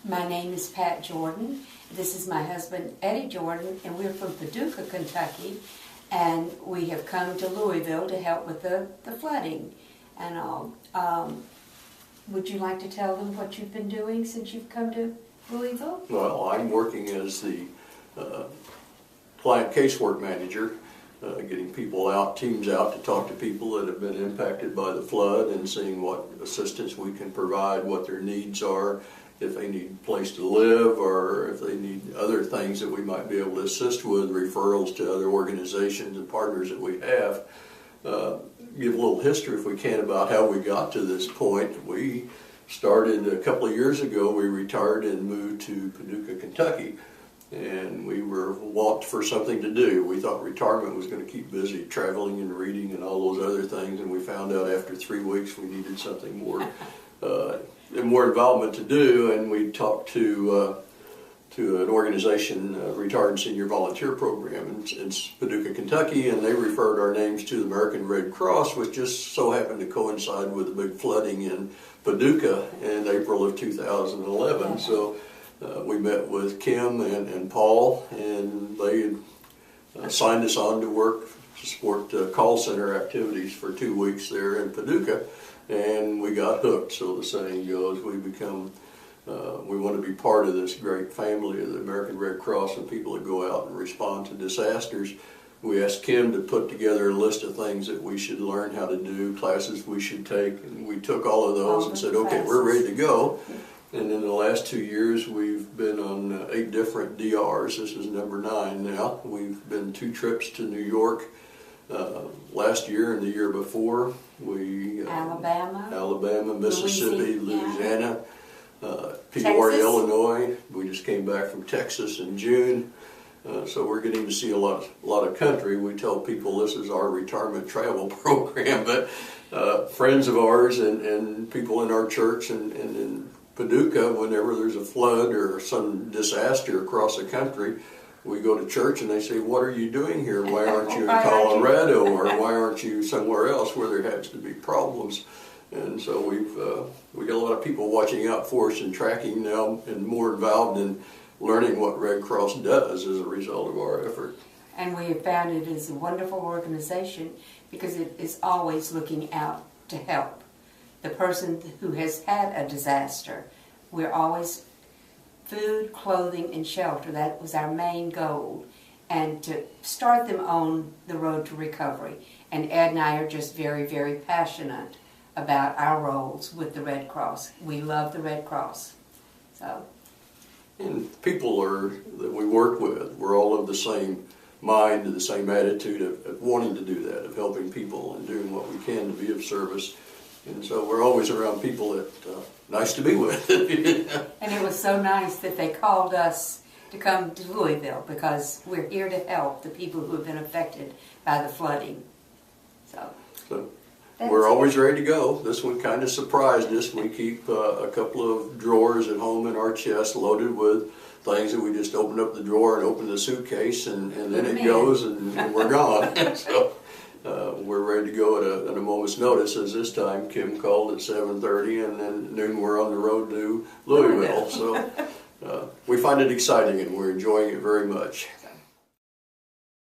My name is Pat Jordan. This is my husband, Eddie Jordan, and we're from Paducah, Kentucky, and we have come to Louisville to help with the flooding and all. Would you like to tell them what you've been doing since you've come to Louisville? Well, I'm working as the client casework manager, getting people out, teams out to talk to people that have been impacted by the flood and seeing what assistance we can provide, what their needs are, if they need a place to live or if they need other things that we might be able to assist with, referrals to other organizations and partners that we have. Give a little history if we can about how we got to this point. We started a couple of years ago. We retired and moved to Paducah, Kentucky, and we were walked for something to do. We thought retirement was going to keep busy traveling and reading and all those other things, and we found out after 3 weeks we needed something more more involvement to do, and we talked to an organization, Retired and Senior Volunteer Program in Paducah, Kentucky, and they referred our names to the American Red Cross, which just so happened to coincide with the big flooding in Paducah in April of 2011. So we met with Kim and Paul, and they signed us on to work to support call center activities for 2 weeks there in Paducah, and we got hooked, so the saying goes. We want to be part of this great family of the American Red Cross and people that go out and respond to disasters. We asked Kim to put together a list of things that we should learn how to do, classes we should take, and we took all of those and said, okay, we're ready to go. And in the last 2 years, we've been on 8 different DRs. This is number 9 now. We've been 2 trips to New York last year and the year before. Alabama, Mississippi, Louisiana. Peoria, Illinois. We just came back from Texas in June, so we're getting to see a lot of country. We tell people this is our retirement travel program, but friends of ours and people in our church and in Paducah, whenever there's a flood or some disaster across the country, we go to church and they say, "What are you doing here? Why aren't you in Colorado, or why aren't you somewhere else where there has to be problems?" And so we got a lot of people watching out for us and tracking now, and more involved in learning what Red Cross does as a result of our effort. And we have found it is a wonderful organization because it is always looking out to help the person who has had a disaster. We're always food, clothing, and shelter. That was our main goal, and to start them on the road to recovery. And Ed and I are just very, very passionate about our roles with the Red Cross. We love the Red Cross. And people that we work with, we're all of the same mind and the same attitude of wanting to do that, of helping people and doing what we can to be of service. And so we're always around people that nice to be with. And it was so nice that they called us to come to Louisville because we're here to help the people who have been affected by the flooding. So we're always ready to go. This one kind of surprised us. We keep a couple of drawers at home in our chest loaded with things that we just open up the drawer and open the suitcase, and then it goes and we're gone. So we're ready to go at a moment's notice, as this time Kim called at 7:30, and then noon we're on the road to Louisville. So we find it exciting and we're enjoying it very much.